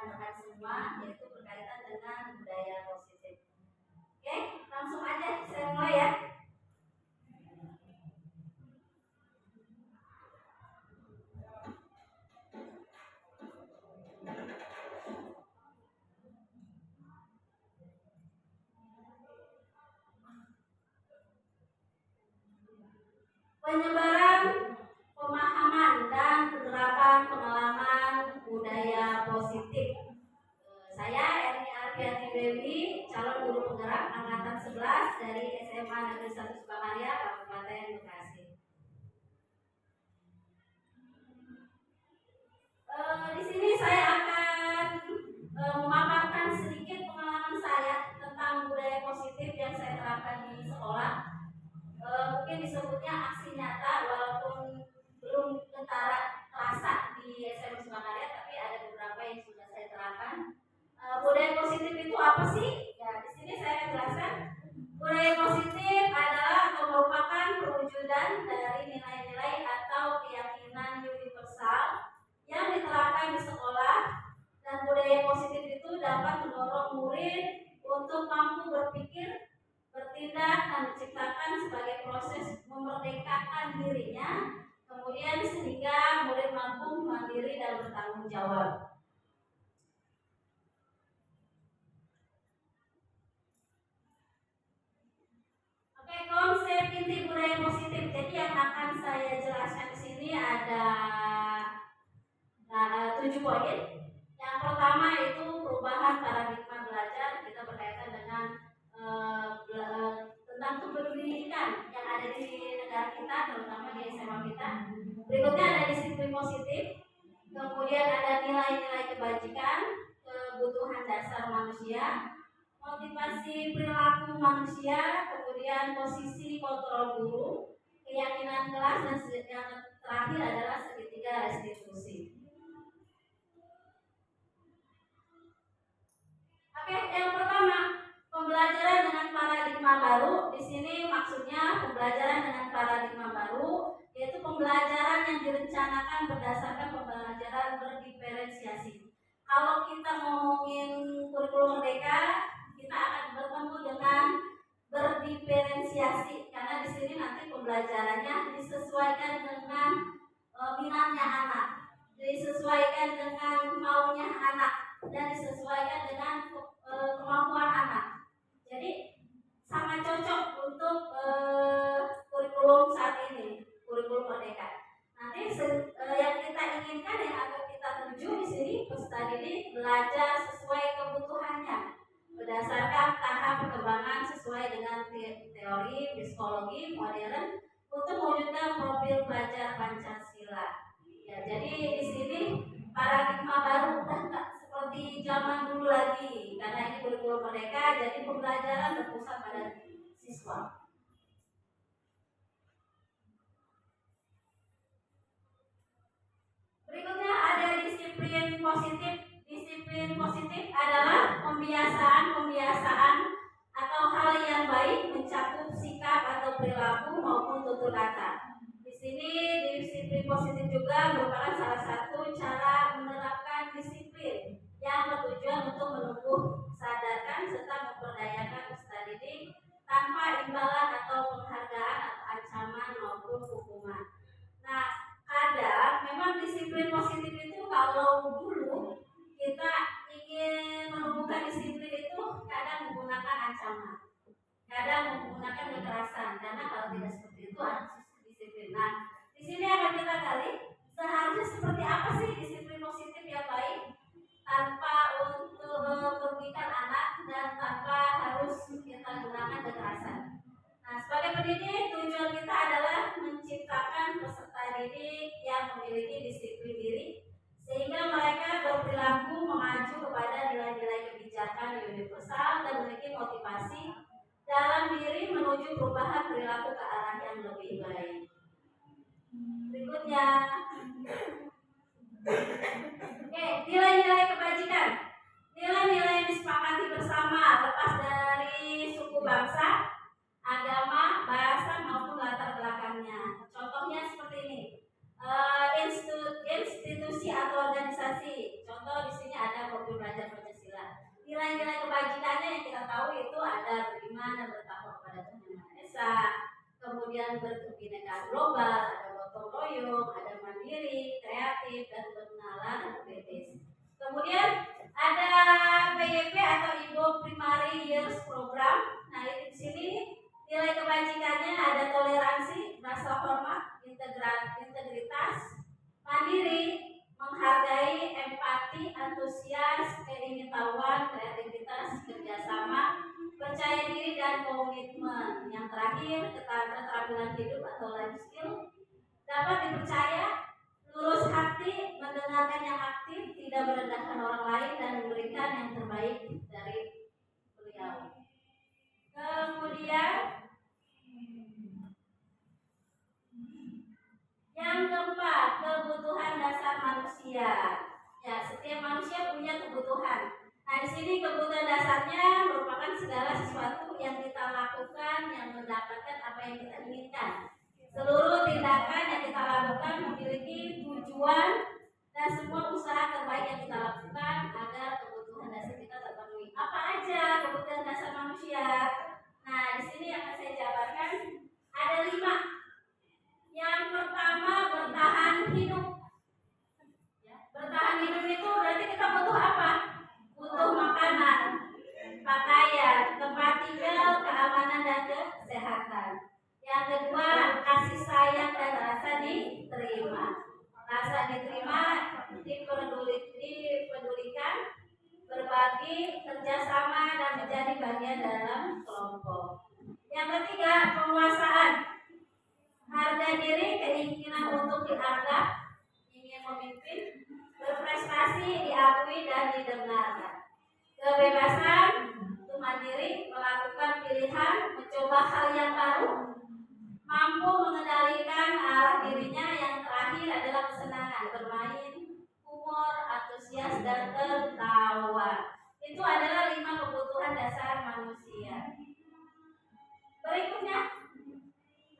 rekan-rekan semua, yaitu berkaitan dengan budaya positif. Oke, langsung aja saya mulai ya. Penyebaran pemahaman dan penerapan pengalaman budaya positif. Saya Erni Arfiati Dewi, calon guru penggerak angkatan 11 dari SMA Negeri 1 Sukakarya, Kabupaten Bekasi. Di sini saya akan memaparkan sedikit pengalaman saya tentang budaya positif yang saya terapkan di sekolah. Mungkin disebutnya aksi nyata, walaupun belum terasa di SMA Sukakarya, tapi ada beberapa yang sudah saya terapkan. Budaya positif itu apa sih? Ya, di sini saya akan jelaskan. Budaya positif adalah atau merupakan perwujudan dari nilai-nilai atau keyakinan universal yang diterapkan di sekolah, dan budaya positif itu dapat mendorong murid untuk mampu berpikir, bertindak, dan menciptakan sebagai proses memerdekakan dirinya, kemudian sehingga murid mampu mandiri dan bertanggung jawab. Oke, konsep inti budaya positif. Jadi yang akan saya jelaskan di sini ada 7 poin. Yang pertama itu perubahan paradigma belajar. Kita berkaitan dengan tentang pendidikan yang ada di negara kita, terutama di SMA kita. Berikutnya ada disiplin positif, kemudian ada nilai-nilai kebajikan, kebutuhan dasar manusia, motivasi perilaku manusia, kemudian posisi kontrol guru, keyakinan kelas, dan yang terakhir adalah segitiga restitusi. Oke, yang pertama, pembelajaran dengan paradigma baru. Di sini maksudnya pembelajaran dengan paradigma baru, yaitu pembelajaran yang direncanakan berdasarkan pembelajaran berdiferensiasi. Kalau kita ngomongin kurikulum merdeka, kita akan bertemu dengan berdiferensiasi, karena di sini nanti pembelajarannya disesuaikan dengan minatnya anak, disesuaikan dengan maunya anak, dan disesuaikan dengan kemampuan anak. Jadi sangat cocok untuk kurikulum saat ini, kurikulum merdeka. Nanti yang kita inginkan, yang akan kita tuju di sini, peserta didik belajar sesuai kebutuhannya berdasarkan tahap perkembangan sesuai dengan teori psikologi modern untuk mewujudkan profil pelajar Pancasila. Ya, jadi di sini paradigma baru udah nggak seperti zaman dulu lagi, karena ini kurikulum merdeka, jadi pembelajaran berpusat pada siswa. Berikutnya ada disiplin positif. Disiplin positif adalah pembiasaan atau hal yang baik mencakup sikap atau perilaku maupun tutur kata. Di sini disiplin positif juga merupakan salah satu cara menerapkan disiplin yang bertujuan untuk menumbuh, sadarkan, serta memperdayakan peserta didik tanpa imbalan atau penghargaan atau ancaman maupun hukuman. Nah, kadang memang disiplin positif itu kalau dulu kita ingin menumbuhkan disiplin itu kadang menggunakan ancaman, kadang menggunakan kekerasan, karena kalau tidak seperti itu ada disiplin. Nah, di sini akan kita gali seharusnya seperti apa sih disiplin positif yang baik tanpa untuk merugikan anak dan tanpa harus kita gunakan kekerasan. Nah, sebagai pendidik, tujuan kita adalah menciptakan peserta didik yang memiliki disiplin diri, sehingga mereka berperilaku mengacu kepada nilai-nilai kebijakan universal dan memiliki motivasi dalam diri menuju perubahan perilaku ke arah yang lebih baik. nilai-nilai kebajikannya yang kita tahu itu ada beriman dan bertakwa kepada Tuhan Yang Maha Esa, kemudian berkebinekaan global, ada gotong royong, ada mandiri, kreatif, dan berkenalan kritis. Kemudian ada PYP atau Indo Primary Years Program. Nah, di sini nilai kebajikannya ada toleransi, rasa hormat, integritas, mandiri, menghargai, empati, antusias, keingintahuan, kreativitas, kerjasama, percaya diri, dan komitmen. Yang terakhir, keterampilan hidup atau life skill, dapat dipercaya, lurus hati, mendengarkan yang aktif, tidak merendahkan orang lain, dan memberikan yang terbaik dari beliau. Kemudian yang keempat, kebutuhan dasar manusia. Ya, setiap manusia punya kebutuhan. Nah, di sini kebutuhan dasarnya merupakan segala sesuatu yang kita lakukan yang mendapatkan apa yang kita inginkan. Seluruh tindakan yang kita lakukan memiliki tujuan dan semua usaha terbaik yang kita lakukan agar kebutuhan dasar kita terpenuhi. Apa aja kebutuhan dasar manusia? Nah, di sini akan saya jabarkan ada 5. Yang pertama, bertahan hidup. Ya, bertahan hidup itu berarti kita butuh apa? Butuh makanan, pakaian, tempat tinggal, keamanan, dan kesehatan. Yang kedua, kasih sayang dan rasa diterima. Rasa diterima, dipedulikan, berbagi, kerjasama, dan menjadi bagian dalam kelompok. Yang ketiga, penguasaan. Harga diri, keinginan untuk dianggap, ingin memimpin, berprestasi, diakui, dan didengarkan. Kebebasan, untuk mandiri, melakukan pilihan, mencoba hal yang baru, mampu mengendalikan arah dirinya. Yang terakhir adalah kesenangan, bermain, humor, antusias, dan tertawa. Itu adalah 5 kebutuhan dasar manusia. Berikutnya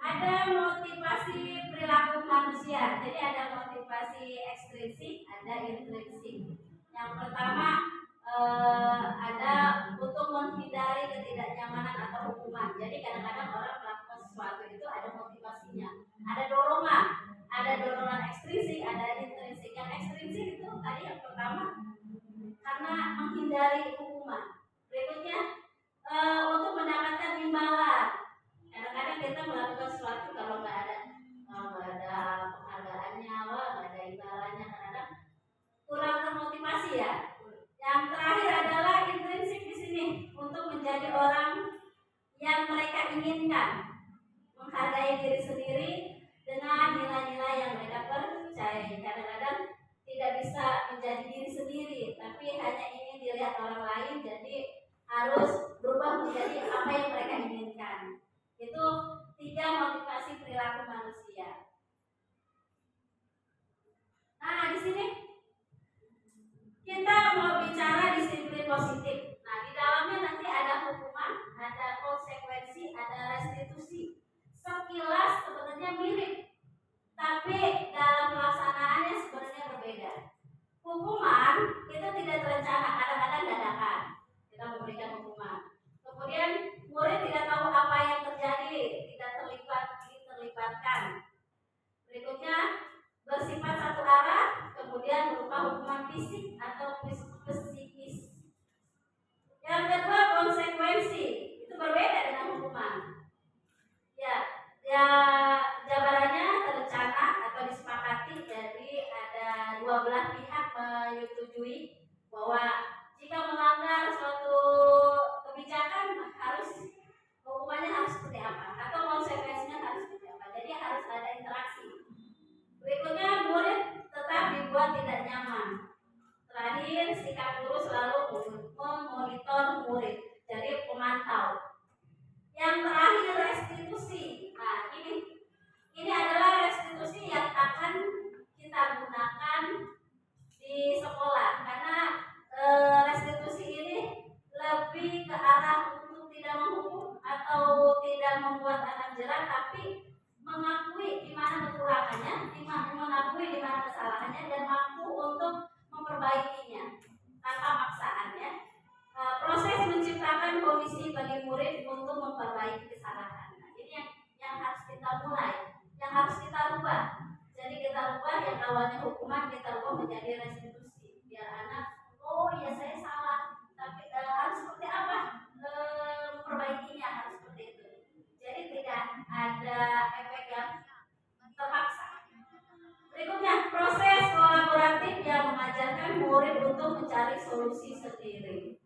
ada motivasi perilaku manusia. Jadi ada motivasi ekstrinsik, ada intrinsik. Yang pertama ada untuk menghindari ketidaknyamanan atau hukuman. Jadi kadang-kadang orang melakukan sesuatu itu ada motivasinya, ada dorongan ekstrinsik, ada intrinsik. Yang ekstrinsik itu tadi yang pertama karena menghindari hukuman. Berikutnya untuk mendapatkan imbalan. Kadang-kadang kita melakukan sesuatu kalau nggak ada penghargaannya, nggak ada imbalannya, kadang-kadang kurang termotivasi ya. Yang terakhir adalah intrinsik di sini untuk menjadi orang yang mereka inginkan, menghargai diri sendiri dengan nilai-nilai yang mereka percayai. Kadang-kadang tidak bisa menjadi diri sendiri, tapi hanya ingin dilihat orang lain, jadi harus berubah menjadi apa yang mereka inginkan. Itu 3 motivasi perilaku manusia. Nah, di sini kita mau bicara disiplin positif. Nah, di dalamnya nanti ada hukuman, ada konsekuensi, ada restitusi. Sekilas sebenarnya mirip, tapi dalam pelaksanaannya sebenarnya berbeda. Hukuman itu tidak terencana, kadang-kadang dadakan. Kita memberikan hukuman. Kemudian murid tidak tahu apa yang terjadi, tidak terlibatkan. Berikutnya bersifat satu arah, kemudian berupa hukuman fisik atau psikis. Yang kedua, konsekuensi. Itu berbeda dengan hukuman. Ya, jabarannya terencana atau disepakati. Jadi ada 12 pihak menyetujui bahwa jika melanggar suatu kebijakan hukumannya harus seperti apa atau konsekuensinya harus seperti apa. Jadi harus ada interaksi. Berikutnya, murid tetap dibuat tidak nyaman. Terakhir, sikap guru selalu memonitor murid, jadi pemantau. Yang terakhir, restitusi. Nah, ini adalah restitusi yang akan kita gunakan di sekolah, karena restitusi ini lebih ke arah untuk tidak menghukum atau tidak membuat anak jerah, tapi mengakui di mana kekurangannya, mengakui di mana kesalahannya, dan mampu untuk memperbaikinya tanpa paksaan ya. untuk mencari solusi sendiri.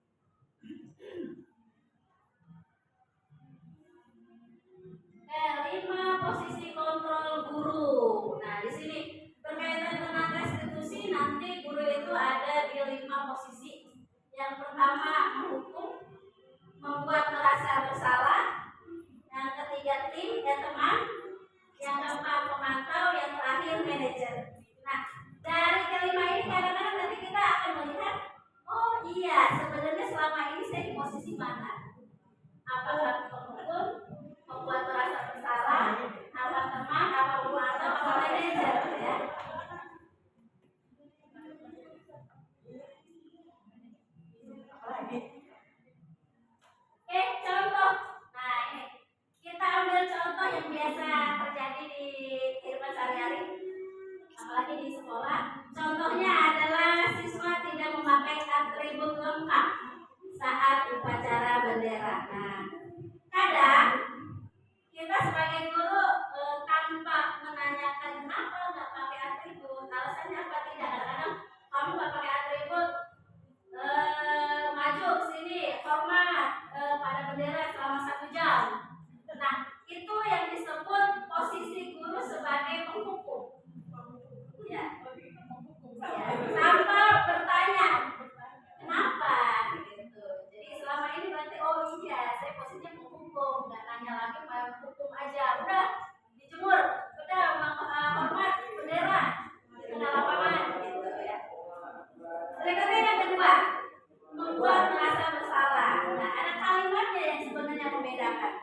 Kelima, posisi kontrol guru. Nah, di sini berkaitan dengan restitusi, nanti guru itu ada di 5 posisi. Yang pertama menghukum, membuat merasa bersalah. Yang ketiga tim dan teman. Yang keempat pemantau. Yang terakhir manajer. Nah, dari kelima ini kadang-kadang nanti kita akan melihat, oh iya, sebenarnya selama ini saya di posisi mana? Apakah penghukum, membuat merasa bersalah, apa teman, apa pemantau, apa manajer, ya? Oke, contoh. Nah, ini kita ambil contoh yang biasa terjadi di kehidupan sehari-hari, apalagi di sekolah. Contohnya adalah siswa tidak memakai atribut lengkap saat upacara bendera. Nah, kadang kita sebagai guru tanpa menanyakan kenapa nggak pakai atribut, alasannya apa tidak. Kadang-kadang kamu nggak pakai atribut, maju ke sini hormat pada bendera selama 1 jam. Nah, itu yang disebut posisi guru sebagai penghukum. Ya, tanpa bertanya kenapa gitu. Jadi selama ini berarti oh iya saya posisinya penghukum, nggak nanya lagi, main hukum aja, udah dijemur, udah hormat bendera di tengah lapangan gitu ya. Berikutnya yang kedua, membuat merasa bersalah. Nah, ada kalimatnya yang sebenarnya membedakan.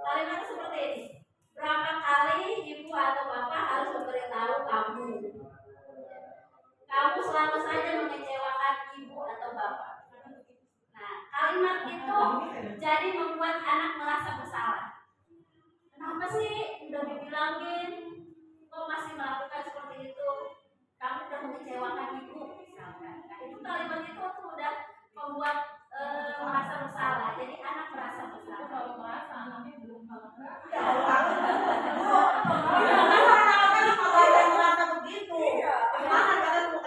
Kalimatnya seperti ini. Berapa kali ibu atau bapak harus memberitahu kamu? Kamu selalu saja mengecewakan ibu atau bapak. Nah, kalimat itu jadi membuat anak merasa bersalah. Kenapa sih udah dibilangin kok masih melakukan seperti itu? Kamu udah mengecewakan ibu misalkan. Nah, itu kalimat itu udah membuat merasa bersalah. Jadi anak merasa bersalah. Kalau merasa anaknya belum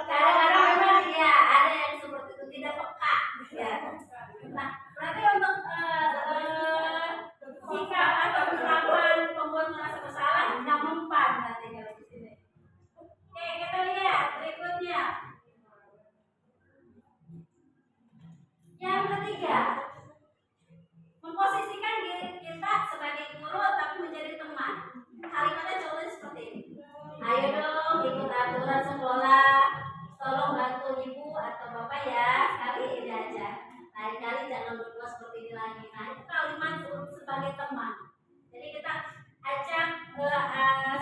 kadang-kadang memang ya ada yang seperti itu, tidak peka ya. Nah, berarti untuk sikap atau penerapan pembuat merasa bersalah yang mempan nanti kalau di sini. Oke, kita lihat berikutnya. Yang ketiga, memposisikan diri kita sebagai guru tapi menjadi teman. Kalimatnya contohnya seperti ini. Ayo dong ikut aturan sekolah, tolong bantu ibu atau bapak ya, sekali ini aja. Lain-kali jangan berbuat seperti ini lagi. Nah, itu kalimat sebagai teman. Jadi kita ajak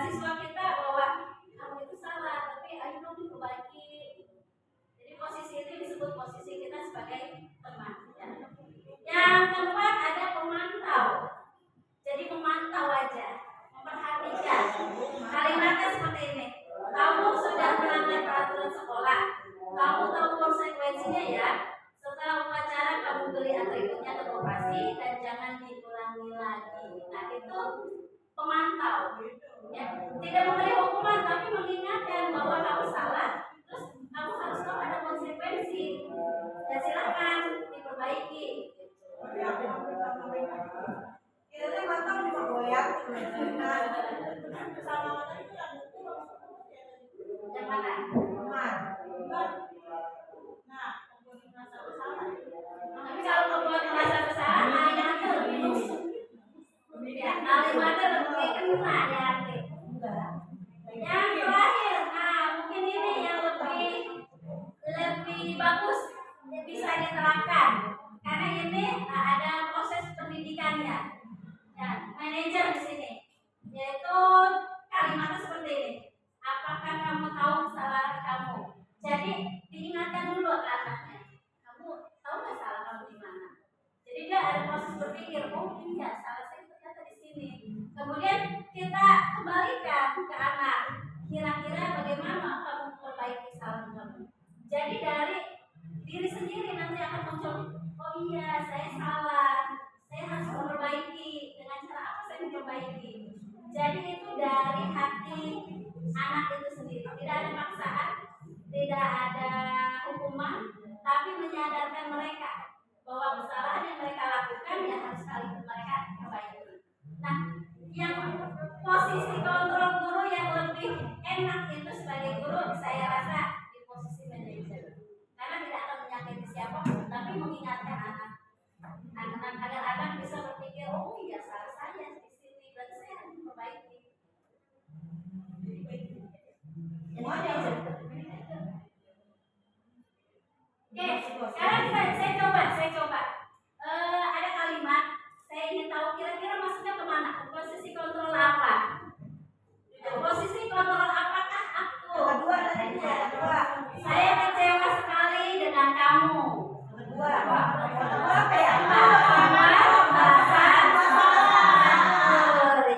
siswa kita bahwa kamu itu salah, tapi ayo dong diperbaiki. Jadi posisi ini disebut posisi kita sebagai teman. Ya. Yang keempat ada pemantau. Jadi memantau aja, memperhatikan. Kalimatnya seperti ini. Kamu sudah melanggar peraturan sekolah. Kamu tahu konsekuensinya ya. Setelah upacara kamu beli atributnya ke koperasi dan jangan diulangi lagi. Nah, itu pemantau. Ya, tidak memberi hukuman tapi mengingatkan bahwa kamu salah. Terus kamu harus tahu ada konsekuensi. Ya silakan diperbaiki. Kita mantap juga goyang. Yang mana? Tapi kalau membuat merasa bersalah, kalimatnya lebih nusuk. Ya, kalimatnya lebih kena di hati. Yang terakhir, nah mungkin ini yang lebih bagus bisa diterapkan karena ini ada proses pendidikannya. Ya, manajer di sini, yaitu kalimatnya seperti ini. Apakah kamu tahu kesalahan kamu? Jadi diingatkan dulu ke anaknya. Kamu tahu nggak salah kamu di mana? Jadi dia ada proses berpikir, oh iya salah saya ternyata di sini. Kemudian kita kembalikan ke anak. Kira-kira bagaimana kamu memperbaiki kesalahan kamu? Jadi dari diri sendiri nanti akan muncul, oh iya saya salah. Saya harus memperbaiki. Dengan cara apa saya memperbaiki? Jadi itu dari hati anak itu sendiri. Tidak ada paksaan, tidak ada hukuman, tapi menyadarkan mereka bahwa kesalahan yang mereka lakukan ya harus kali mereka perbaiki. Nah, yang posisi kontrol guru yang lebih enak itu sebagai guru saya rasa di posisi manajer, karena tidak akan menyakiti siapapun, tapi mengingatkan anak agar anak bisa berpikir, oh iya salah saya di sini dan saya harus memperbaiki. Oke, sekarang saya coba. Ada kalimat, saya ingin tahu kira-kira maksudnya kemana? Posisi kontrol apa? Posisi kontrol apakah aku? Kedua tadinya, kedua. Saya kecewa sekali dengan kamu. Kedua kayak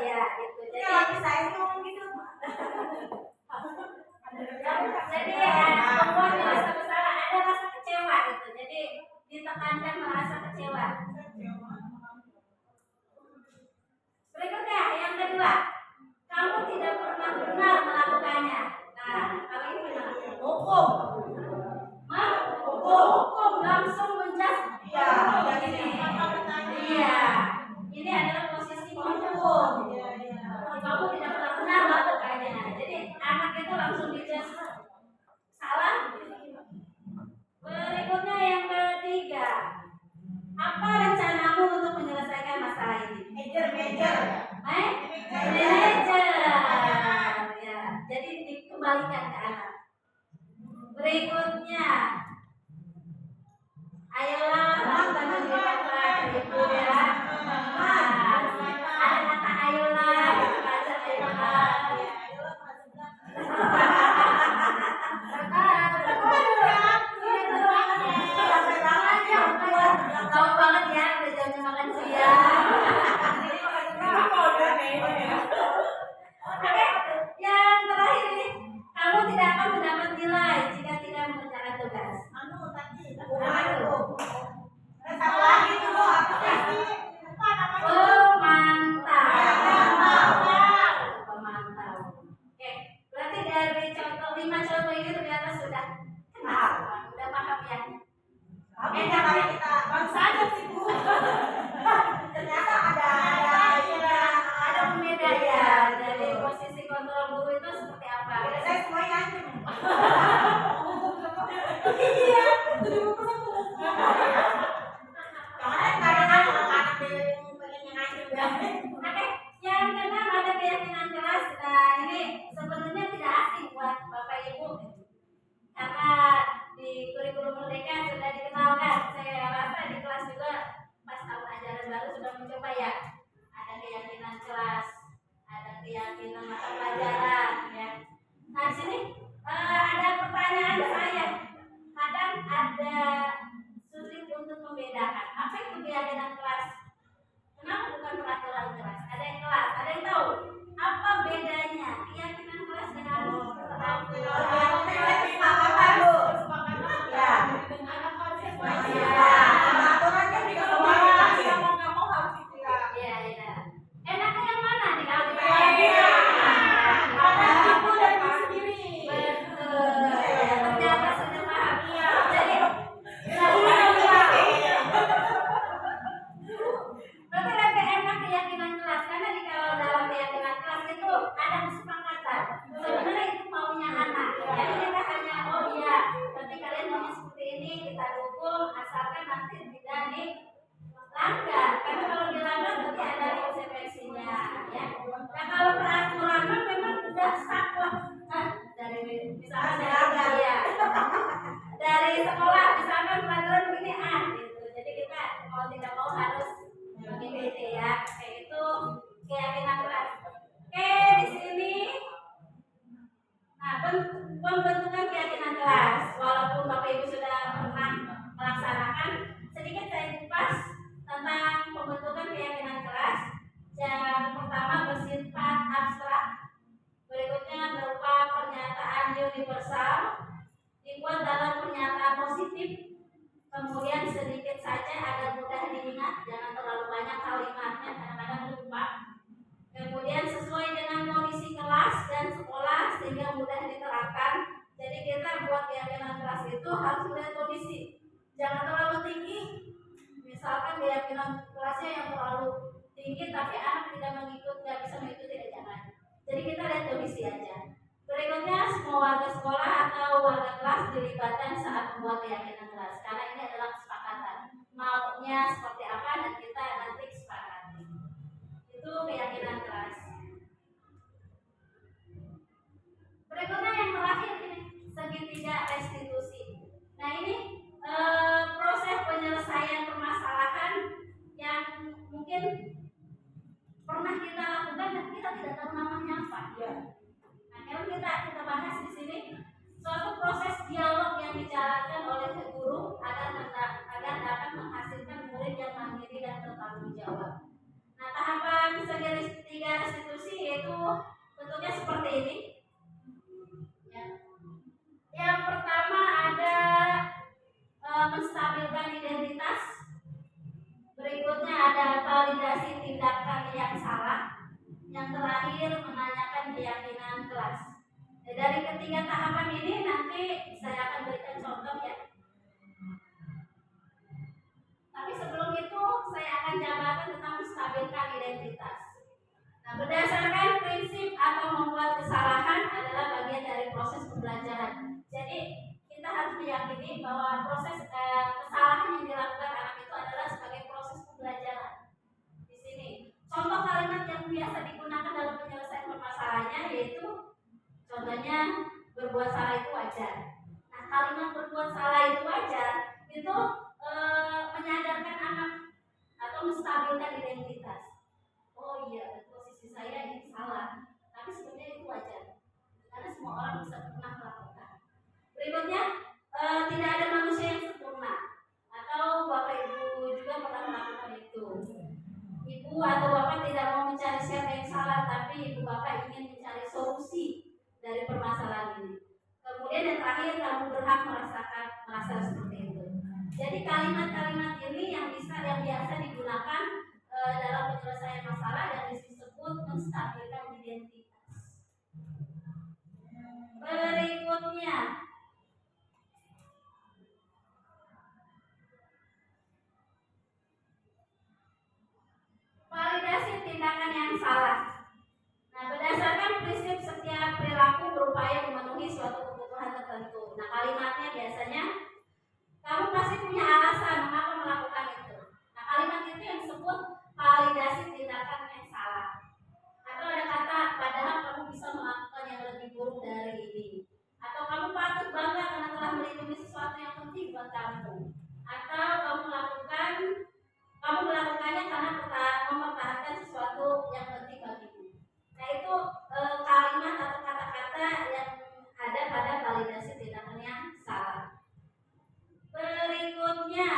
Ya, itu. Jadi saya ngomong gitu. Jadi membuat merasa bersalah, ada rasa kecewa gitu. Jadi ditekankan merasa kecewa. Berikutnya yang kedua, kamu tidak pernah benar melakukannya. Nah, kalau ini gimana? Hukum. Hukum langsung menjas. Iya. Iya. Ini adalah posisi hukum. Kamu tidak pernah benar melakukannya. Jadi anak itu langsung dijas salah. Berikutnya yang ketiga, apa rencanamu untuk menyelesaikan masalah ini? Manajer. Manajer. Ya, jadi dikembalikan ke anak. Berikutnya, ayolah lakukan kegiatan ibu ya. Ada kata ayolah, baca ayolah. Tahu banget ya, udah jam makan siang. Oke, yang terakhir ini, kamu tidak akan mendapat nilai jika tidak mengerjakan tugas. Satu lagi tuh apa sih? Pemantau. Oke, berarti dari contoh 5 contoh ini ternyata sudah kenal, udah paham ya. Kalau kita saja sih Bu. Ternyata ada pembeda ya dari posisi kontrol guru itu seperti apa? saya semuanya anjing. Iya. Oke, yang keenam ada keyakinan keras. Nah, ini sebenarnya tidak asing buat Bapak Ibu, karena di kurikulum Merdeka sudah dikenalkan. Saya rasa di kelas juga pas tahun ajaran baru sudah mencoba ya. Ada keyakinan kelas, ada keyakinan mata pelajaran, ya. Nah, di sini ada pertanyaan saya. Kadang ada sulit untuk membedakan apa itu keyakinan kelas. Kenapa bukan peraturan kelas? Ada yang kelas, ada yang tahu apa bedanya keyakinan kelas dengan peraturan kelas? Enaknya yang mana nih kalau dibagi? Ternyata sudah paham. Jadi berarti lebih enak keyakinan kelas, karena kalau dalam keyakinan kelas itu ada kesepakatan. Sebenarnya itu maunya anak. Jadi kita hanya oh iya, nanti kalian maunya seperti ini kita dukung, asalkan nanti tidak dilanggar. Karena kalau dilanggar berarti ada konsekuensinya, ya. Nah kalau peraturan memang sudah saklek dari misalnya ya dari sekolah misalkan peraturan begini gitu. Jadi kita mau tidak mau harus mengikuti ya, kayak itu keyakinan kelas. Oke, di sini nah pembentukan keyakinan kelas, walaupun Bapak Ibu sudah pernah melaksanakan, sedikit saya kupas tentang pembentukan keyakinan kelas. Yang pertama bersifat abstrak, berikutnya berupa pernyataan universal, dibuat dalam pernyataan positif, kemudian sedikit saja agar mudah diingat, jangan terlalu banyak kalimatnya, kadang-kadang lupa. Kemudian sesuai dengan kondisi kelas dan sekolah sehingga mudah diterapkan. Jadi kita buat keyakinan kelas itu harus melihat kondisi. Jangan terlalu tinggi. Misalkan keyakinan kelasnya yang terlalu tinggi tapi anak tidak bisa mengikuti, tidak, jangan. Jadi kita lihat kondisi aja. Berikutnya, semua warga sekolah atau warga kelas dilibatkan saat membuat keyakinan kelas, karena ini adalah kesepakatan. Maunya seperti apa dan kita nanti sepakati. Itu keyakinan kelas. Berikutnya yang terakhir ini segitiga restitusi. Nah ini proses penyelesaian permasalahan yang mungkin pernah kita lakukan dan kita tidak tahu namanya apa. Ya. Nah, yang kita bahas di sini suatu proses dialog yang dijalankan oleh guru agar dapat menghasilkan murid yang mandiri dan bertanggung jawab. Nah, tahapan segitiga restitusi yaitu bentuknya seperti ini. Ya. Yang pertama ada menstabilkan identitas. Berikutnya ada validasi tindakan yang salah. Yang terakhir menanyakan keyakinan kelas. Nah, dari ketiga tahapan ini nanti saya akan berikan contoh ya. Tapi sebelum itu saya akan jabarkan tentang menstabilkan identitas. Nah, berdasarkan prinsip atau membuat kesalahan adalah bagian dari proses pembelajaran. Jadi kita harus meyakini bahwa proses kesalahan yang dilakukan anak itu adalah sebagai proses pembelajaran. Di sini contoh kalimat yang biasa digunakan dalam penyelesaian permasalahannya yaitu contohnya berbuat salah itu wajar. Nah, kalimat berbuat salah itu wajar itu menyadarkan anak atau menstabilkan identitas. Oh iya, posisi saya ini salah, tapi sebenarnya itu wajar karena semua orang bisa pernah melakukan. Berikutnya, tidak ada manusia yang sempurna atau bapak ibu juga pernah melakukan itu. Ibu atau bapak tidak mau mencari siapa yang salah, tapi ibu bapak ingin mencari solusi dari permasalahan ini. Kemudian yang terakhir, kamu berhak merasa seperti itu. Jadi kalimat-kalimat ini yang biasa digunakan dalam penyelesaian masalah yang disebut menstabilkan identitas. Berikutnya, validasi tindakan yang salah. Nah, berdasarkan prinsip setiap perilaku berupaya memenuhi suatu kebutuhan tertentu. Nah, kalimatnya biasanya kamu pasti punya alasan mengapa melakukan itu. Nah, kalimat itu yang disebut validasi tindakan yang salah. Atau ada kata padahal kamu bisa melakukan yang lebih buruk dari ini. Atau kamu patut bangga karena telah melindungi sesuatu yang penting buat kamu. Atau kamu melakukannya karena mempertahankan sesuatu yang penting bagimu. Nah, itu kalimat atau kata-kata yang ada pada validasi tindakan yang salah. Berikutnya,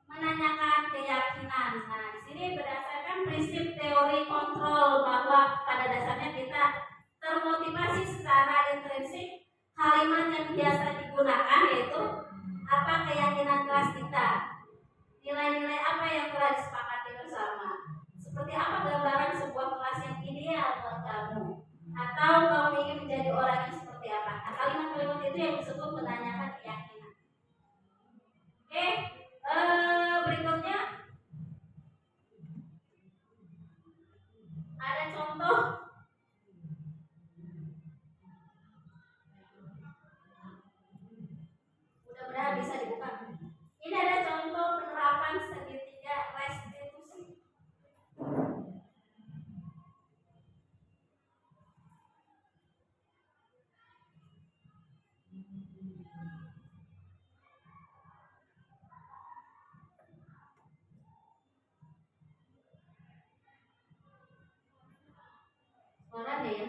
menanyakan keyakinan. Nah, di sini berdasarkan prinsip teori kontrol bahwa pada dasarnya kita termotivasi secara intrinsik. Kalimat yang biasa digunakan yaitu apa keyakinan kelas kita, nilai-nilai apa yang telah disepakati bersama, seperti apa gambaran sebuah kelas yang ideal buat kamu, atau kamu ingin menjadi orang yang seperti apa. Nah, kalimat-kalimat itu yang disebut menanyakan keyakinan. Oke, berikutnya ada contoh. Mudah-mudahan bisa dibuka. Ini ada contoh penerapan segitiga restitusi. Suara ada ya?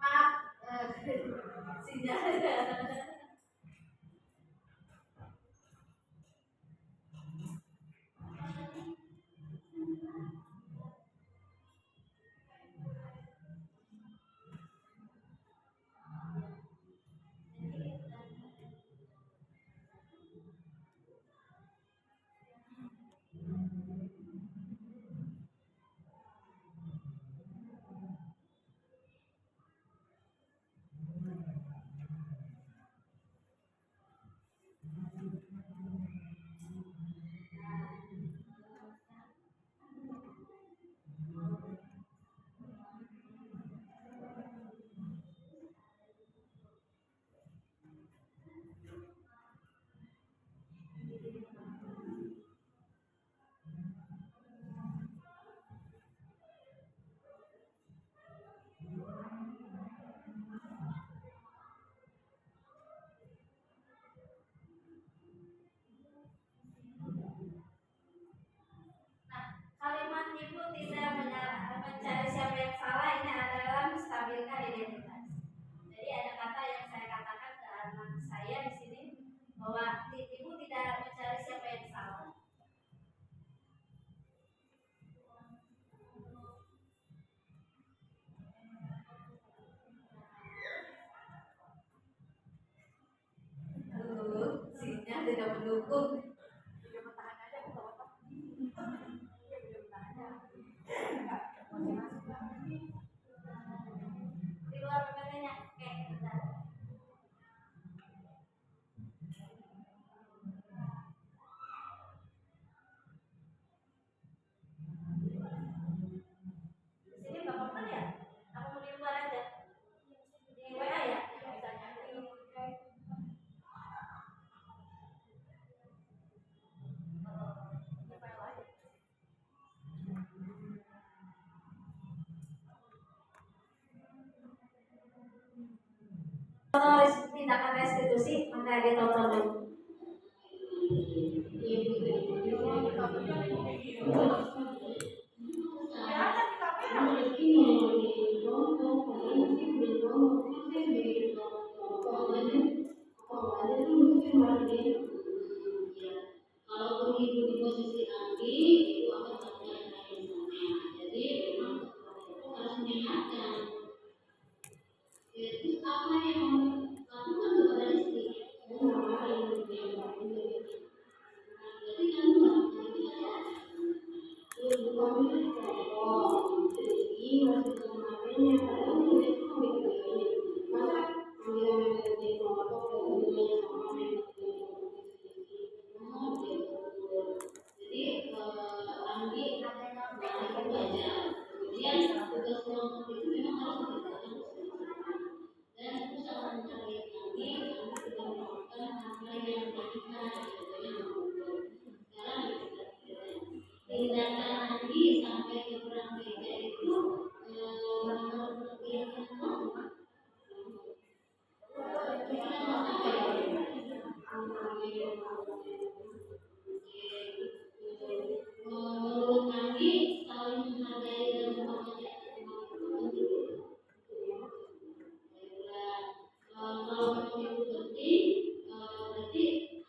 Maaf, sinyal. Kalimat ibu tidak mencari siapa yang salah ini adalah menstabilkan identitas. Jadi ada kata yang saya katakan ke anak saya di sini bahwa ibu tidak mencari siapa yang salah. Sinyal tidak mendukung. Di luar PPT-nya, oke, bentar. Di sini nggak apa-apa ya? Aku mau di luar aja. Di WA ya? Contoh tindakan restitusi maka ditonton dulu. Kalau begitu di posisi Andi itu akan terjadi misalnya. Jadi memang itu harus mengingatkan. Itu apa yang lakukan kepada istri? Apa yang dilakukan? Jadi kan melakukan itu saja. Itu bukan ini masih kemarinnya padahal itu masa panggilan yang terjadi kelompok kemudian sama yang jadi Andi belajar kemudian tugas kelompok itu memang harus dikerjakan bersama-sama dan itu sangat menarik Andi sudah melakukan hal yang radikal sekarang tindakan Andi sampai ke perang gereja itu menurut keyakinan kamu menurut Andi saling menghargai dan menghormati kalau memang itu penting berarti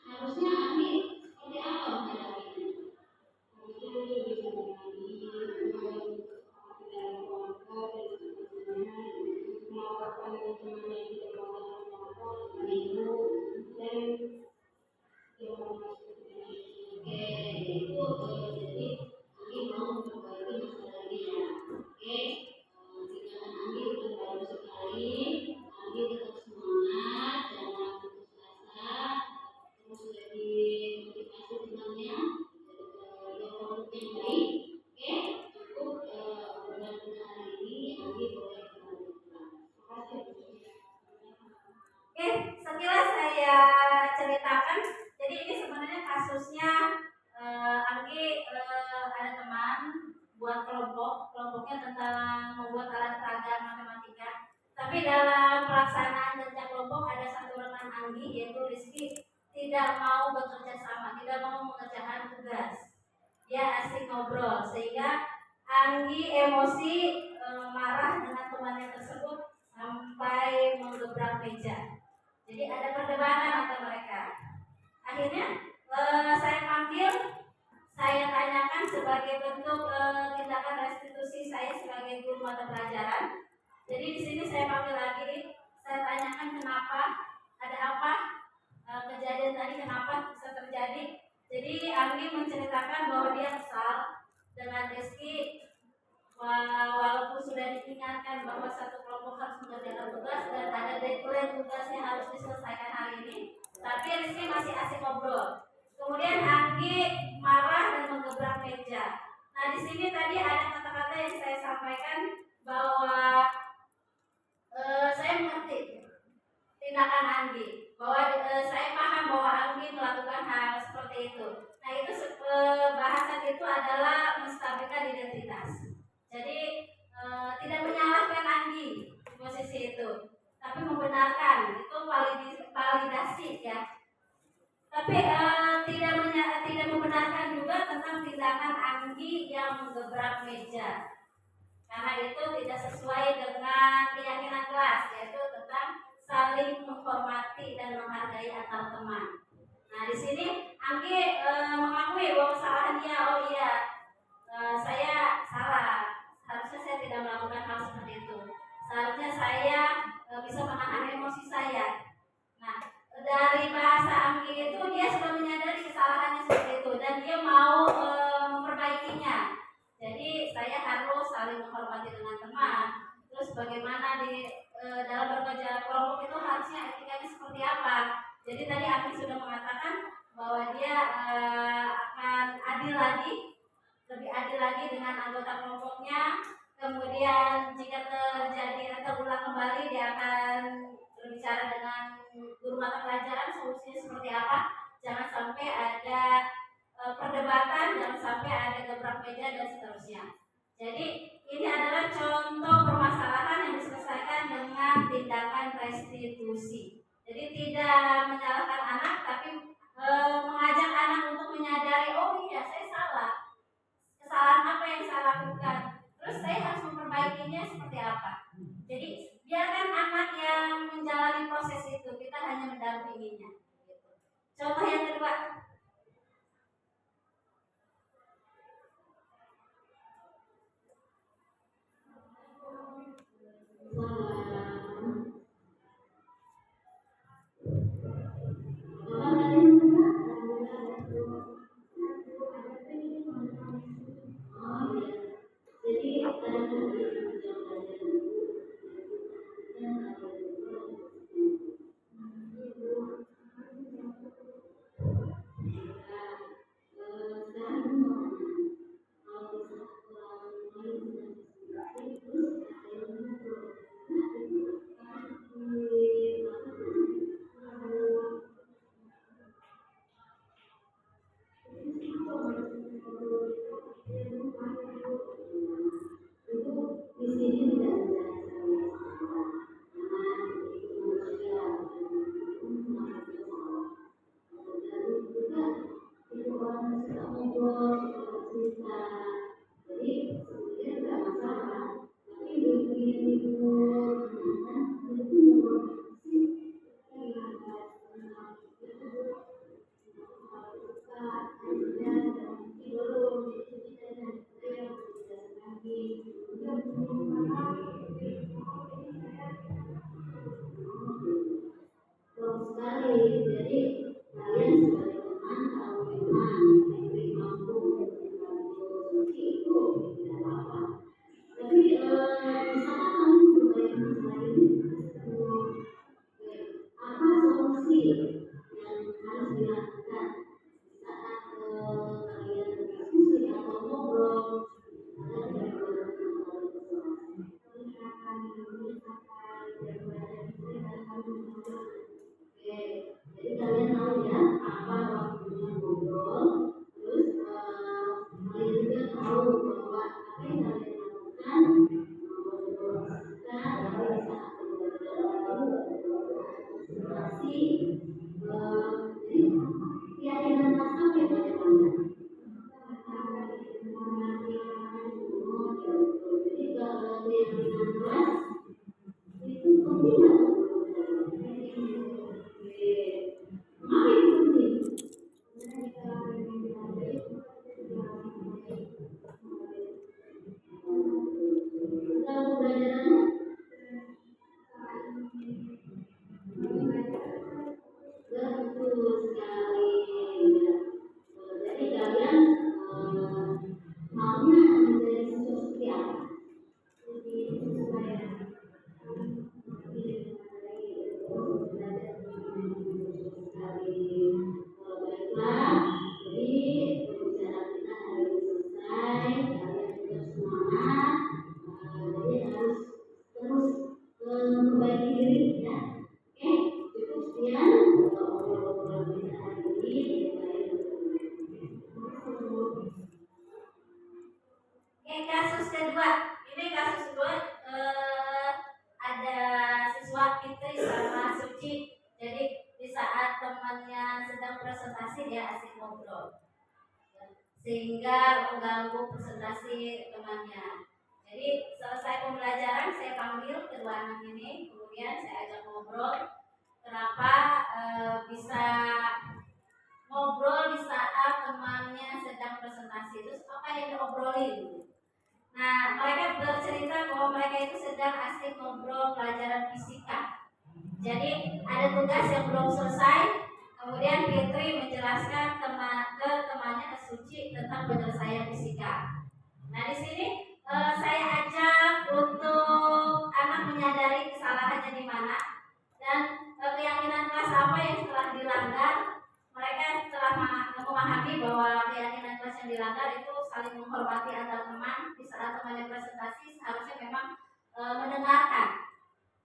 harusnya Andi seperti apa menghadapinya Oke, sekilas saya ceritakan. Jadi ini sebenarnya kasusnya Anggi ada teman buat kelompoknya tentang membuat alat peraga matematika. Tapi dalam pelaksanaan kerja kelompok ada satu rekan Anggi yaitu Rizky tidak mau bekerja sama, tidak mau mengerjakan tugas. Dia asik ngobrol sehingga Anggi emosi marah dengan temannya tersebut sampai menggebrak meja. Jadi ada perdebatan antara mereka. Akhirnya saya panggil, saya tanyakan sebagai bentuk tindakan restitusi saya sebagai guru mata pelajaran. Jadi di sini saya panggil lagi, saya tanyakan kenapa, ada apa kejadian tadi, kenapa bisa terjadi. Jadi Anggi menceritakan bahwa dia kesal dengan Rizky walaupun sudah diingatkan bahwa satu kelompok harus mengerjakan tugas dan ada deadline tugasnya harus diselesaikan hari ini, tapi Rizky masih asik ngobrol. Kemudian Anggi marah dan menggebrak meja. Nah, di sini tadi ada kata-kata yang saya sampaikan bahwa saya mengerti tindakan Anggi, bahwa saya paham bahwa Anggi melakukan hal seperti itu. Nah, itu bahasan itu adalah menstabilkan identitas. Jadi tidak menyalahkan Anggi di posisi itu, tapi membenarkan itu validasi ya. Tapi tidak membenarkan juga tentang tindakan Anggi yang menggebrak meja, karena itu tidak sesuai dengan keyakinan kelas, yaitu tentang saling menghormati dan menghargai antar teman. Nah, di sini Anggi mengakui bahwa kesalahan dia. Oh iya, saya salah. Seharusnya saya tidak melakukan hal seperti itu. Seharusnya saya bisa menahan emosi saya. Nah, dari bahasa Anggi itu dia sudah menyadari kesalahannya seperti itu dan dia mau memperbaikinya. Jadi saya harus saling menghormati dengan teman. Terus bagaimana di dalam bekerja kelompok itu harusnya etikanya seperti apa. Jadi tadi Anggi sudah mengatakan bahwa dia akan adil lagi, lebih adil lagi dengan anggota kelompoknya. Kemudian jika terjadi atau terulang kembali, dia akan berbicara dengan guru mata pelajaran solusinya seperti apa. Jangan sampai ada perdebatan, jangan sampai ada gebrak meja dan seterusnya. Jadi ini adalah contoh permasalahan yang diselesaikan dengan tindakan restitusi. Jadi tidak menyalahkan anak, tapi mengajak anak untuk menyadari, oh iya saya salah, kesalahan apa yang saya lakukan, terus saya harus memperbaikinya seperti apa. Jadi biarkan anak yang menjalani proses itu, kita hanya mendampinginya. Contoh yang kedua, dia asik ngobrol sehingga mengganggu presentasi temannya. Jadi selesai pembelajaran saya panggil kedua anak ini, kemudian saya ajak ngobrol. Kenapa bisa ngobrol di saat temannya sedang presentasi? Terus apa yang diobrolin? Nah, mereka bercerita bahwa mereka itu sedang asik ngobrol pelajaran fisika. Jadi ada tugas yang belum selesai, kemudian Fitri menjelaskan ke temannya, ke Suci, tentang penyelesaian fisika. Nah, di sini saya ajak untuk anak menyadari kesalahannya di mana dan keyakinan kelas apa yang telah dilanggar. Mereka telah memahami bahwa keyakinan kelas yang dilanggar itu saling menghormati antar teman. Di saat temannya presentasi seharusnya memang mendengarkan.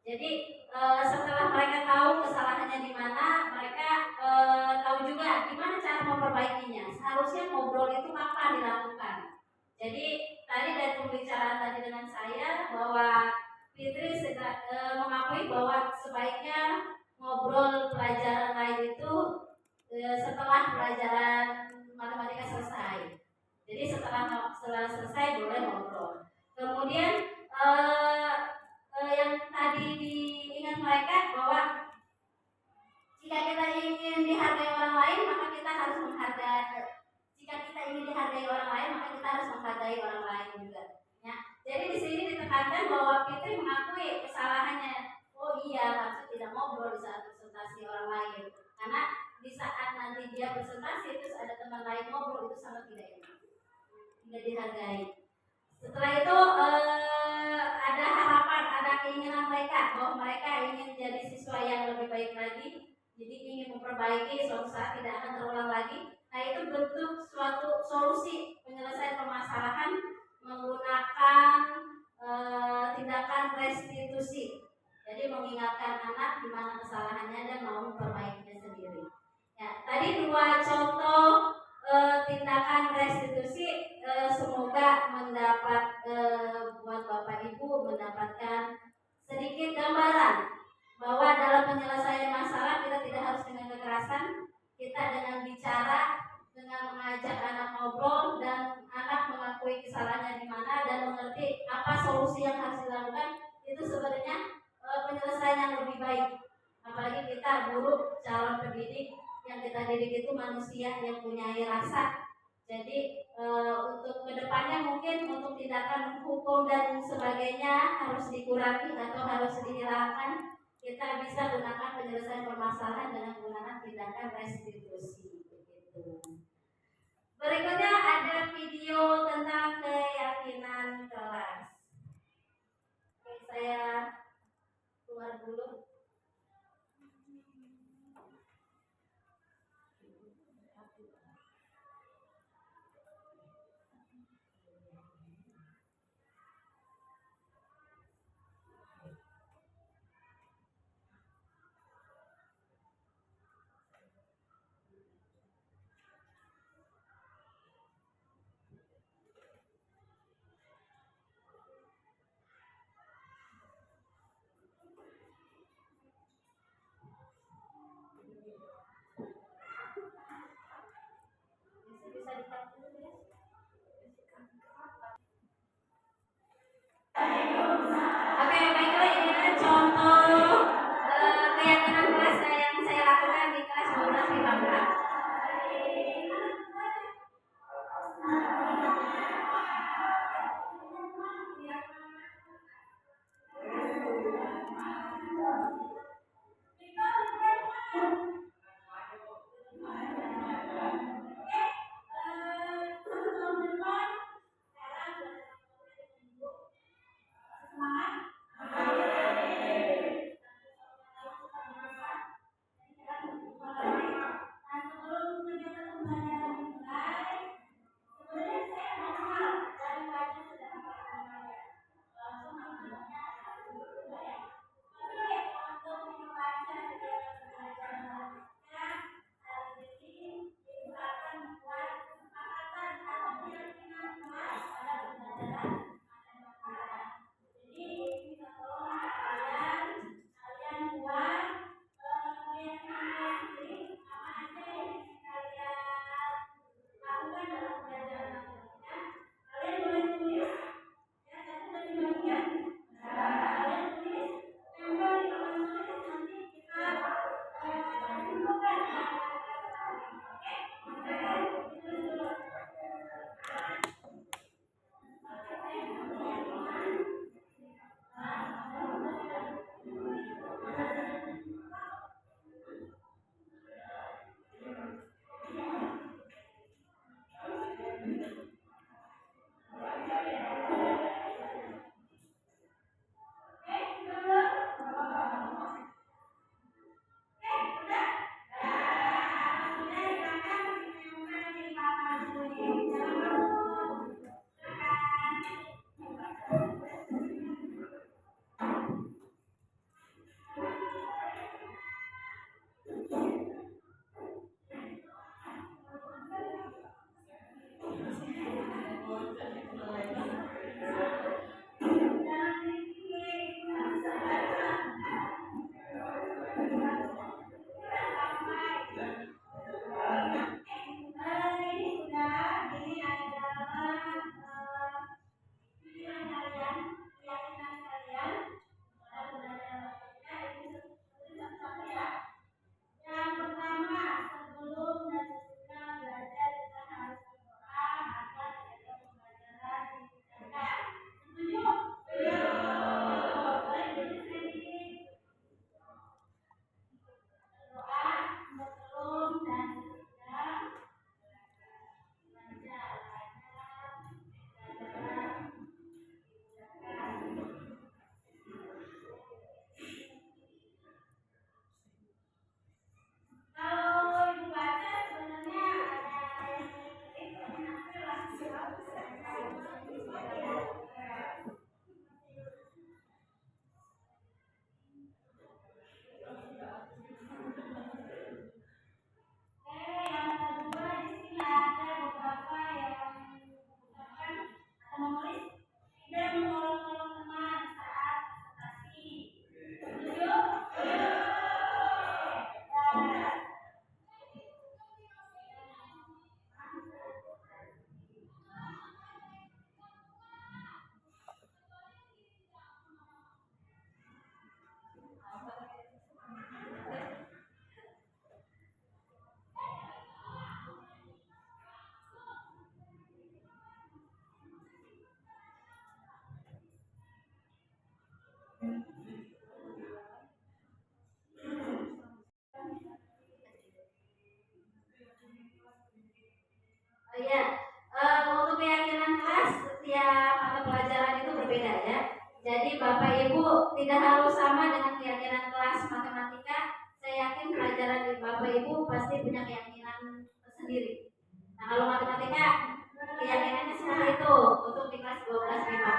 Jadi setelah mereka tahu kesalahannya di mana, mereka tahu juga gimana cara memperbaikinya. Seharusnya ngobrol itu kapan dilakukan. Jadi tadi dari pembicaraan tadi dengan saya bahwa Fitri mengakui bahwa sebaiknya ngobrol pelajaran lain itu setelah pelajaran matematika selesai. Jadi setelah selesai boleh ngobrol. Kemudian yang tadi diingat mereka bahwa jika kita ingin dihargai orang lain, maka kita harus menghargai. Jika kita ingin dihargai orang lain, maka kita harus menghargai orang lain juga. Ya. Jadi di sini ditekankan bahwa Fitri mengakui kesalahannya. Oh iya, harusnya tidak ngobrol di saat presentasi orang lain. Karena di saat nanti dia presentasi terus ada teman lain ngobrol, itu sangat tidak enak, tidak dihargai. Setelah itu ada harapan, ada keinginan mereka bahwa mereka ingin jadi siswa yang lebih baik lagi. Jadi ingin memperbaiki suatu saat tidak akan terulang lagi. Nah, itu bentuk suatu solusi penyelesaian permasalahan menggunakan tindakan restitusi. Jadi mengingatkan anak di mana kesalahannya dan mau memperbaikinya sendiri. Ya, tadi dua contoh tindakan restitusi semoga mendapat buat Bapak Ibu mendapatkan sedikit gambaran bahwa dalam penyelesaian masalah kita tidak harus dengan kekerasan, kita dengan bicara, dengan mengajak anak ngobrol dan anak mengakui kesalahannya di mana dan mengerti apa solusi yang harus dilakukan, itu sebenarnya penyelesaian yang lebih baik. Apalagi kita guru, calon pendidik, yang kita didik itu manusia yang punya rasa. Jadi untuk kedepannya mungkin untuk tindakan hukum dan sebagainya harus dikurangi atau harus dihilangkan. Kita bisa gunakan penyelesaian permasalahan dengan menggunakan tindakan restitusi. Begitu. Berikutnya ada video tentang keyakinan kelas. Oke, saya keluar dulu. Oke, baiklah, ini adalah contoh keyakinan kelas yang saya lakukan di kelas 12 5. Oh iya, untuk keyakinan kelas setiap mata pelajaran itu berbeda ya. Jadi Bapak Ibu tidak harus sama dengan keyakinan kelas matematika. Saya yakin pelajaran di Bapak Ibu pasti punya keyakinan sendiri. Nah kalau matematika keyakinannya seperti itu untuk di kelas 12 MIPA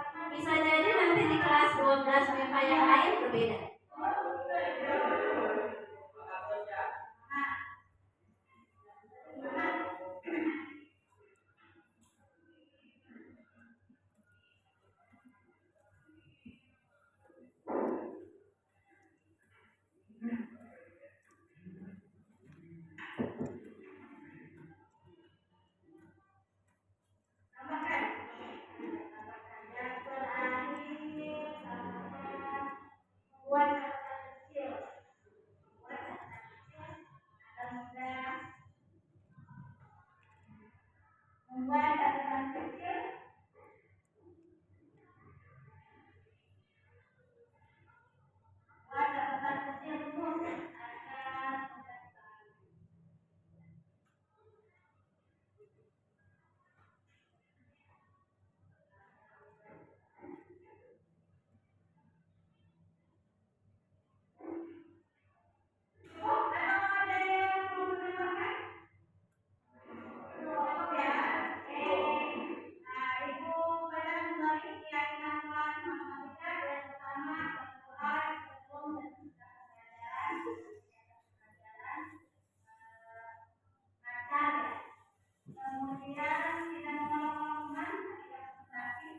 4. Bisa jadi nanti di kelas 12 MIPA yang lain berbeda. Membuat catatan kecil. Buat catatan kecil rumus agar ada yang mau menambahkan? Cukup ya. Oke. Nah, Ibu pada kembali keyakinan kelas matematika yang pertama adalah sebelum dan sesudah pelajaran ngajar ya. Kemudian tidak mengolok-olokkan, tidak frustasi.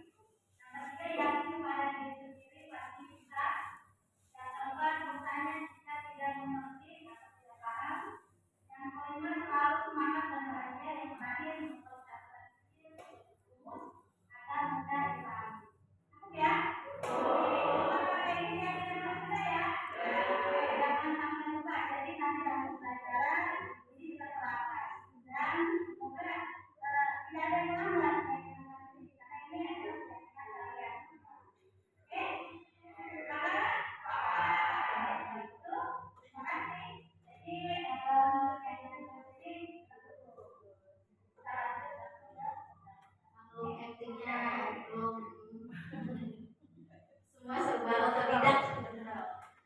Yang ketiga yakin pada diri sendiri pasti bisa. Yang keempat misalnya jika tidak mengerti atau tidak paham. Yang kelima selalu semangat dan bahagia. Yang terakhir untuk catatan kecil rumus agar mudah dipahami. Cukup ya? Ini yang kita maksudnya ya. Jangan sampai lupa. Jadi nanti dalam pelajaran ini kita terapkan dan semoga tidak ada yang lambat karena ini adalah keyakinan kalian. Oke? Itu terima kasih. Jadi keyakinan ini kita lanjut. Belum actingnya belum semua serba otodidak.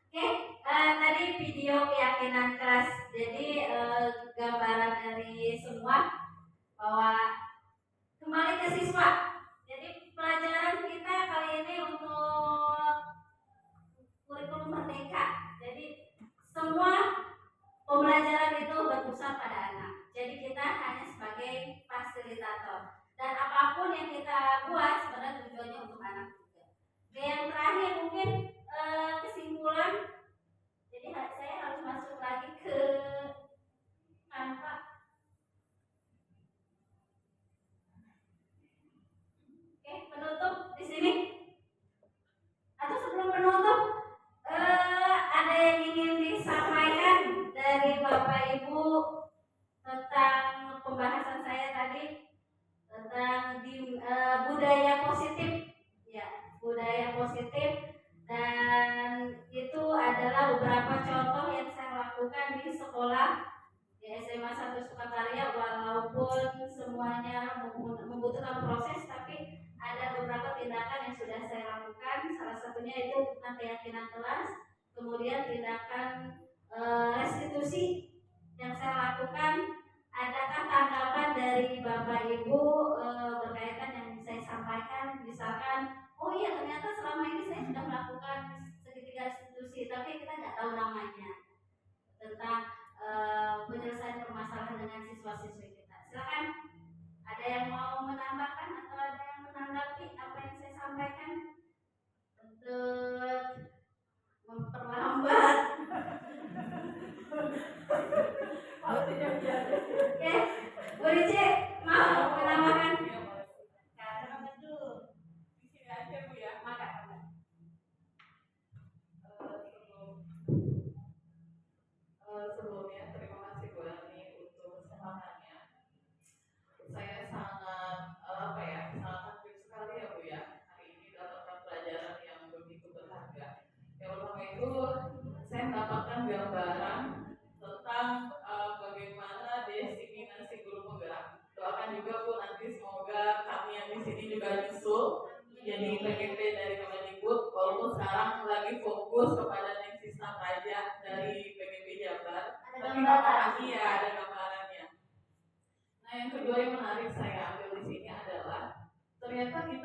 Oke, tadi video keyakinan kelas. Jadi gambaran dari semua bahwa kembali ke siswa. Jadi pelajaran kita kali ini untuk kurikulum merdeka. Jadi semua pembelajaran itu berpusat pada anak. Jadi kita hanya sebagai fasilitator. Dan apapun yang kita buat sebenarnya tujuannya untuk anak juga. Oke, yang terakhir mungkin kesimpulan. Jadi saya harus masuk lagi ke tanpa. Oke, penutup di sini. Atau sebelum penutup ada yang ingin disampaikan dari Bapak Ibu tentang pembahasan saya tadi tentang budaya positif ya, budaya positif, dan itu adalah beberapa contoh yang saya lakukan di sekolah di SMA 1 Sukakarya. Walaupun semuanya membutuhkan proses, tapi ada beberapa tindakan yang sudah saya lakukan. Salah satunya itu tentang keyakinan kelas, kemudian tindakan restitusi yang saya lakukan. Adakah tanggapan dari Bapak Ibu berkaitan yang saya sampaikan? Misalkan, oh iya ternyata selama ini saya sudah melakukan segitiga restitusi, tapi kita nggak tahu namanya, tentang penyelesaian permasalahan dengan siswa-siswi kita. Silakan, ada yang mau menambahkan atau ada yang menanggapi apa yang saya sampaikan untuk memperlambat. Oke, Bu Rici mau menambahkan? Sebelumnya terima kasih Bu Ani untuk kesempatannya. Saya sangat aktif sekali ya Bu ya. Hari ini dapatkan pelajaran yang begitu berharga. Yang pertama itu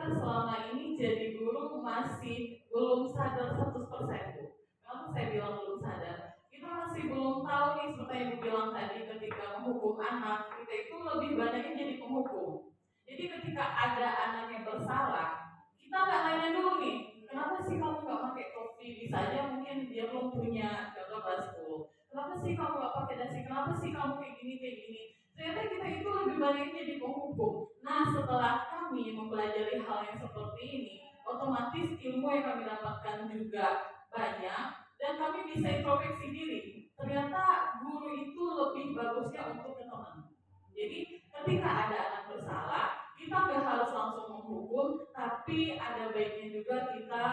kita selama ini jadi guru masih belum sadar 100% Bu. Kenapa saya bilang belum sadar? Kita masih belum tahu nih seperti yang dibilang tadi, ketika menghukum anak, kita itu lebih banyaknya jadi penghukum. Jadi ketika ada anak yang bersalah, kita nggak nanya dulu nih, kenapa sih kamu nggak pakai topi? Bisa aja mungkin dia belum punya gagal kelas 10. Kenapa sih kamu nggak pakai dasi? Kenapa sih kamu kayak gini? Ternyata kita itu lebih banyak jadi penghukum. Nah, setelah kami mempelajari hal yang seperti ini, otomatis ilmu yang kami dapatkan juga banyak dan kami bisa introspeksi diri. Ternyata guru itu lebih bagusnya untuk ke teman. Jadi ketika ada anak bersalah, kita nggak harus langsung menghukum, tapi ada baiknya juga kita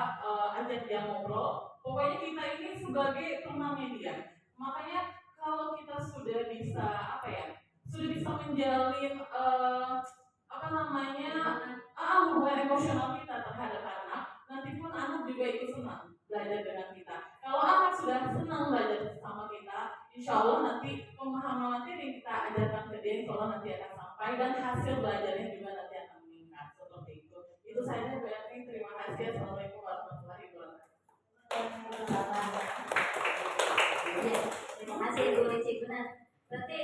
ajak dia ngobrol. Pokoknya kita ini sebagai temannya dia. Makanya kalau kita sudah bisa sudah bisa menjalin hubungan emosional kita terhadap anak, nanti pun anak juga ikut senang belajar dengan kita. Kalau anak sudah senang belajar sama kita, insya Allah nanti pemahaman materi yang kita ajarkan ke dia, insya Allah nanti akan sampai dan hasil belajarnya juga nanti akan meningkat seperti itu. Itu saja berarti. Terima kasih. Assalamualaikum warahmatullahi wabarakatuh. Ya, terima kasih Bu Rici, benar. Berarti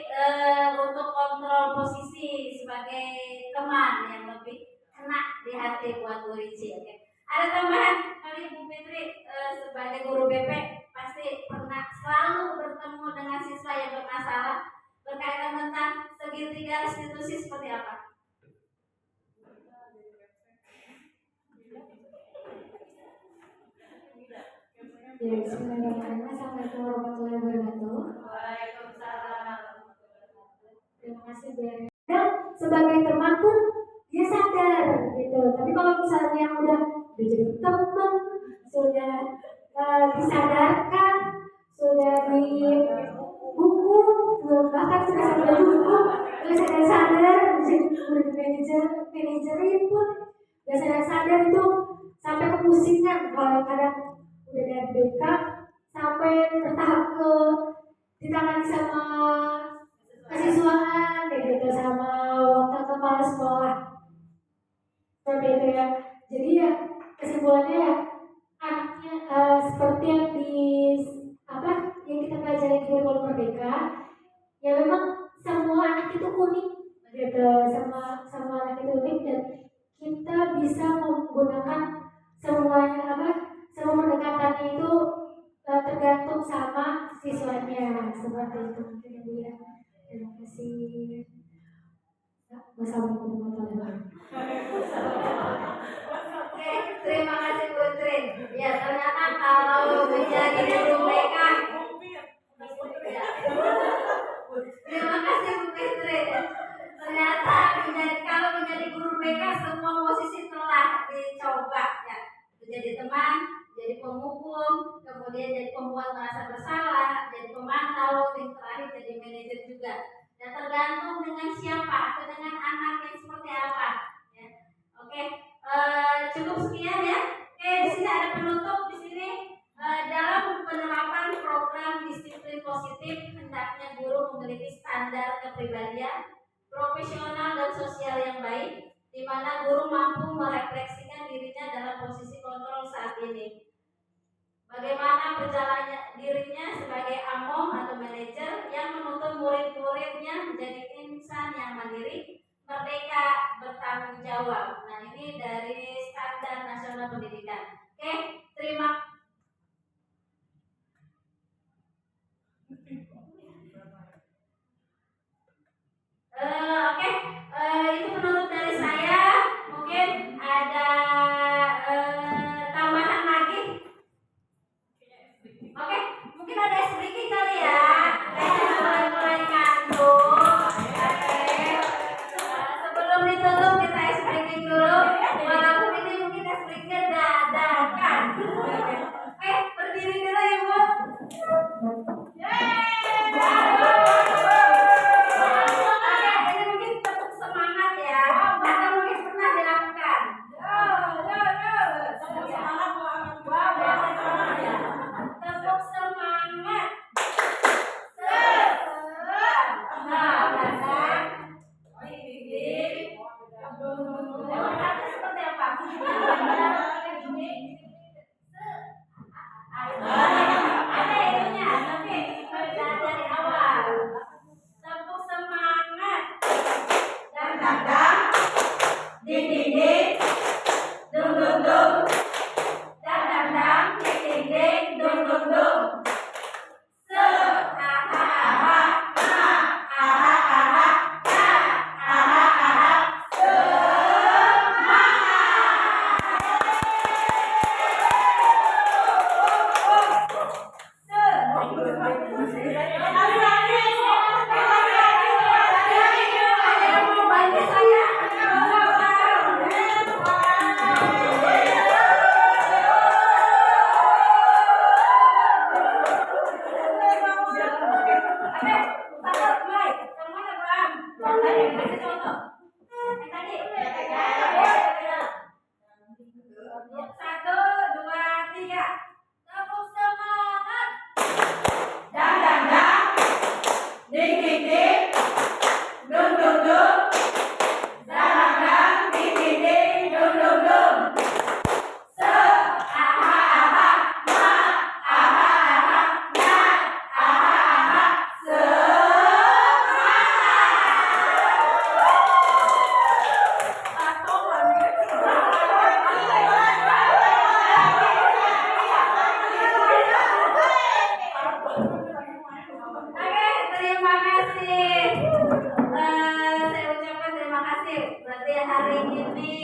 untuk kontrol posisi sebagai teman yang lebih kena di hati buat Bu Rici. Oke. Ada tambahan kali Bu Fitri sebagai guru BP pasti pernah selalu bertemu dengan siswa yang bermasalah berkaitan tentang segitiga institusi seperti apa? Ya, bismillahirrahmanirrahim. Assalamualaikum warahmatullahi wabarakatuh. Waalaikumsalam. Terima kasih Bu. Dan sebagai teman pun dia sadar gitu. Tapi kalau misalnya yang udah jadi teman, sudah disadarkan, sudah di buku, bahkan sudah sampai buku, terus sadar jadi manajer pun gak sadar itu sampai kepusingan kalau kadang udah dari BK sampai bertahap ke ditangani sama kesiswaan kayak gitu sama wakil kepala sekolah seperti itu ya. Jadi ya kesimpulannya ya anaknya seperti yang yang kita pelajari di kurikulum Merdeka ya, memang semua anak itu unik gitu, semua anak itu unik dan kita bisa menggunakan semua pendekatannya itu tergantung sama siswanya seperti itu mungkin ya Bu ya. Terima kasih. Wassalamualaikum warahmatullahi wabarakatuh. Oke, terima kasih Bu Fitri. Ya, ternyata kalau menjadi guru BK terima kasih Bu Fitri. Ternyata kalau menjadi guru BK semua posisi telah dicoba ya. Menjadi teman, jadi penghukum, kemudian jadi pembuat merasa bersalah, jadi pemantau, yang terakhir jadi manajer juga. Dan tergantung dengan siapa atau dengan anak yang seperti apa. Ya. Oke, cukup sekian ya. Oke, di sini ada penutup di sini. Dalam penerapan program disiplin positif, hendaknya guru memiliki standar kepribadian, profesional dan sosial yang baik, di mana guru mampu merefleksikan dirinya dalam posisi kontrol saat ini. Bagaimana berjalannya dirinya sebagai among atau manajer yang menuntun murid-muridnya menjadi insan yang mandiri, merdeka, bertanggung jawab. Nah, ini dari Standar Nasional Pendidikan. Oke, terima itu penutup dari saya. Mungkin ada tambahan lagi. Oke, mungkin ada sedikit kali ya. Mulai ngantuk. Sebelum ditutup kita breaking dulu. Walaupun ini mungkin breakingnya dadakan. dang dang, ding ding ding, dung dung dung, dang dang dang, ding ding ding, dung dung dung. Se aha aha ha, aha aha ha, aha aha semangat. Satu, dua, tiga. Tepuk semangat. Dang dang dang, ding ding ding, dung dung dung, dang dang dang, ding ding ding, dung dung dung. Se aha aha ma, aha aha na, aha aha Oke, terima kasih. Saya ucapkan terima kasih. Berarti hari ini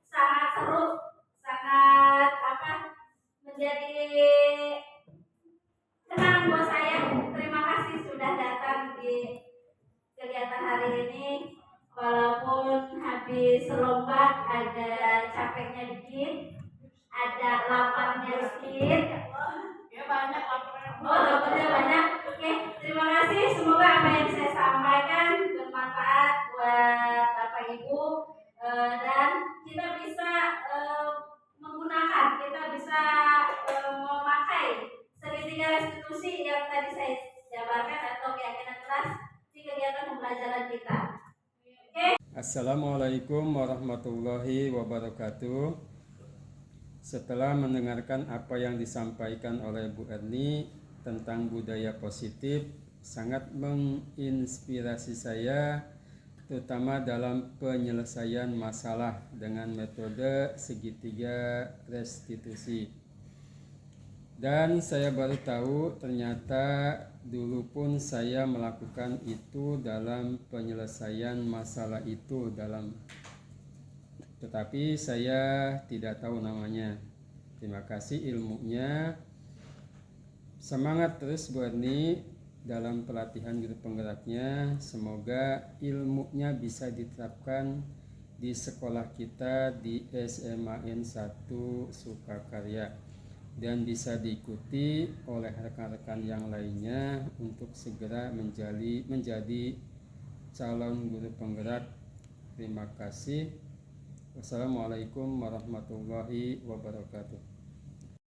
sangat seru, sangat menjadi kenangan buat saya. Terima kasih sudah datang di kegiatan hari ini. Walaupun habis lomba ada capeknya dikit, ada laparnya dikit. Ya banyak laporan. Oh, dapatnya banyak. Oke, terima kasih. Semoga apa yang saya sampaikan bermanfaat buat Bapak Ibu, dan kita bisa menggunakan, kita bisa memakai segitiga restitusi yang tadi saya jabarkan atau keyakinan keras di kegiatan pembelajaran kita. Assalamualaikum warahmatullahi wabarakatuh. Setelah mendengarkan apa yang disampaikan oleh Bu Erni tentang budaya positif, sangat menginspirasi saya, terutama dalam penyelesaian masalah dengan metode segitiga restitusi. Dan saya baru tahu ternyata dulu pun saya melakukan itu dalam penyelesaian masalah itu tetapi saya tidak tahu namanya. Terima kasih ilmunya. Semangat terus Bu Erni dalam pelatihan guru penggeraknya. Semoga ilmunya bisa diterapkan di sekolah kita di SMAN 1 Sukakarya dan bisa diikuti oleh rekan-rekan yang lainnya untuk segera menjadi calon guru penggerak. Terima kasih. Wassalamualaikum warahmatullahi wabarakatuh.